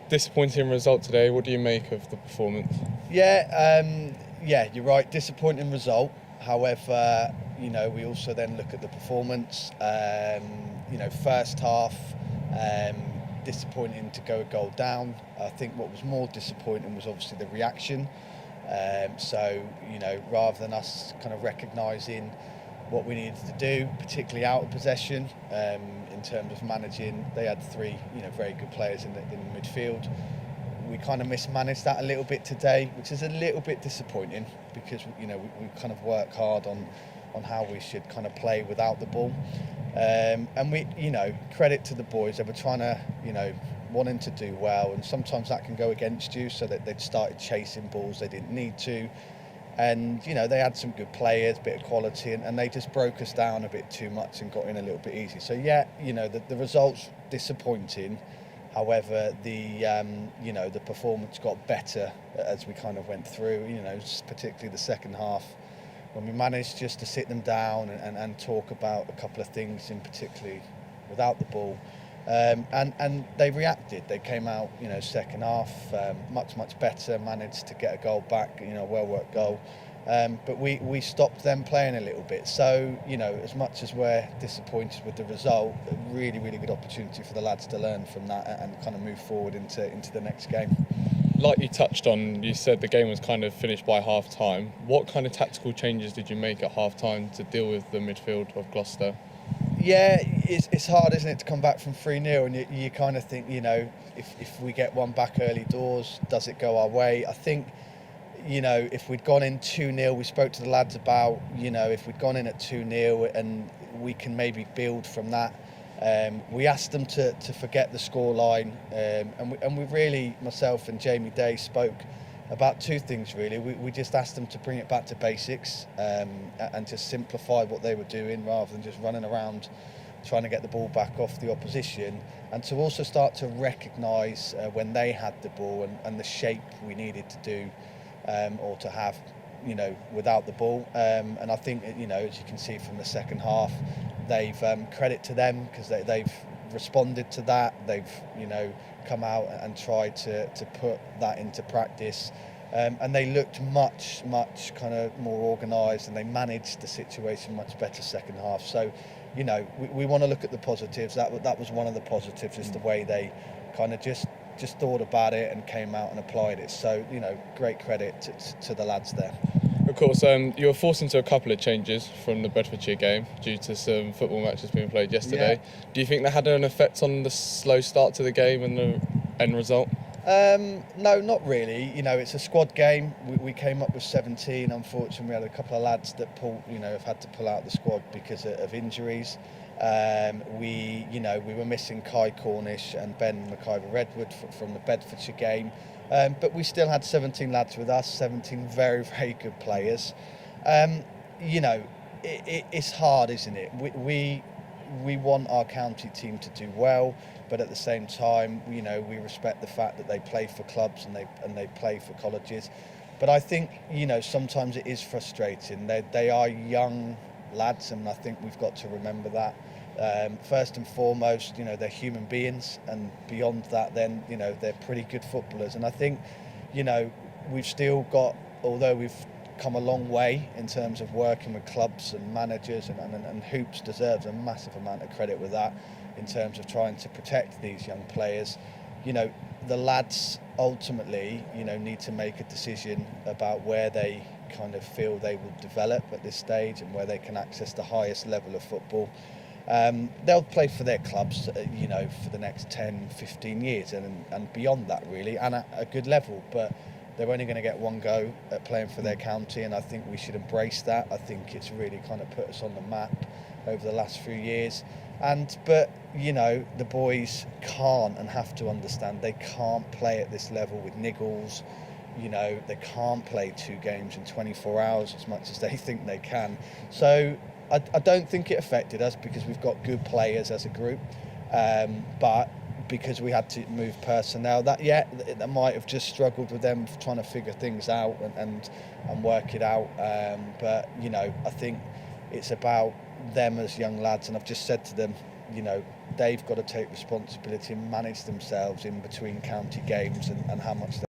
Disappointing result today. What do you make of the performance? Yeah, you're right. Disappointing result. However, we also then look at the performance. First half, disappointing to go a goal down. I think what was more disappointing was obviously the reaction. Rather than us kind of recognising what we needed to do, particularly out of possession, in terms of managing, they had three, very good players in the midfield. We kind of mismanaged that a little bit today, which is a little bit disappointing because we kind of work hard on how we should kind of play without the ball. And we, credit to the boys, they were trying to, wanting to do well, and sometimes that can go against you, so that they'd started chasing balls they didn't need to. And, they had some good players, bit of quality, and they just broke us down a bit too much and got in a little bit easy. So, the results disappointing. However, the performance got better as we kind of went through, particularly the second half, when we managed just to sit them down and talk about a couple of things, in particularly without the ball. And they reacted. They came out, second half much better, managed to get a goal back, well-worked goal. But we stopped them playing a little bit. So, as much as we're disappointed with the result, a really, really good opportunity for the lads to learn from that and kind of move forward into the next game. Like you touched on, you said the game was kind of finished by half-time. What kind of tactical changes did you make at half-time to deal with the midfield of Gloucester? Yeah, it's hard, isn't it, to come back from 3-0, and you kind of think, if we get one back early doors, does it go our way? I think, if we'd gone in 2-0, we spoke to the lads about, if we'd gone in at 2-0 and we can maybe build from that. We asked them to forget the scoreline, and we really, myself and Jamie Day, spoke about two things really. We just asked them to bring it back to basics, and just simplify what they were doing rather than just running around trying to get the ball back off the opposition, and to also start to recognise when they had the ball and the shape we needed to do or to have, without the ball. And I think, as you can see from the second half, they've credit to them because they've responded to that. They've come out and tried to put that into practice, and they looked much kind of more organised, and they managed the situation much better second half. So we want to look at the positives. That was one of the positives, is the way they kind of just thought about it and came out and applied it. So great credit to the lads there. Of course, you were forced into a couple of changes from the Bedfordshire game due to some football matches being played yesterday. Yeah. Do you think that had an effect on the slow start to the game and the end result? No, not really. It's a squad game. We came up with 17. Unfortunately, we had a couple of lads that have had to pull out the squad because of injuries. We were missing Kai Cornish and Ben McIver-Redwood from the Bedfordshire game. But we still had 17 lads with us, 17 very, very good players. It's hard, isn't it? We want our county team to do well, but at the same time, we respect the fact that they play for clubs and they play for colleges. But I think, sometimes it is frustrating. They are young lads, and I think we've got to remember that. First and foremost, they're human beings, and beyond that, then, they're pretty good footballers. And I think, we've still got, although we've come a long way in terms of working with clubs and managers, and Hoops deserves a massive amount of credit with that in terms of trying to protect these young players. The lads ultimately, need to make a decision about where they kind of feel they will develop at this stage and where they can access the highest level of football. They'll play for their clubs, for the next 10, 15 years and beyond that, really, and at a good level. But they're only going to get one go at playing for their county, and I think we should embrace that. I think it's really kind of put us on the map over the last few years. But the boys can't and have to understand they can't play at this level with niggles. They can't play 2 games in 24 hours as much as they think they can. So I don't think it affected us because we've got good players as a group, but because we had to move personnel, that might have just struggled with them trying to figure things out and work it out. But I think it's about them as young lads, and I've just said to them, they've got to take responsibility and manage themselves in between county games and how much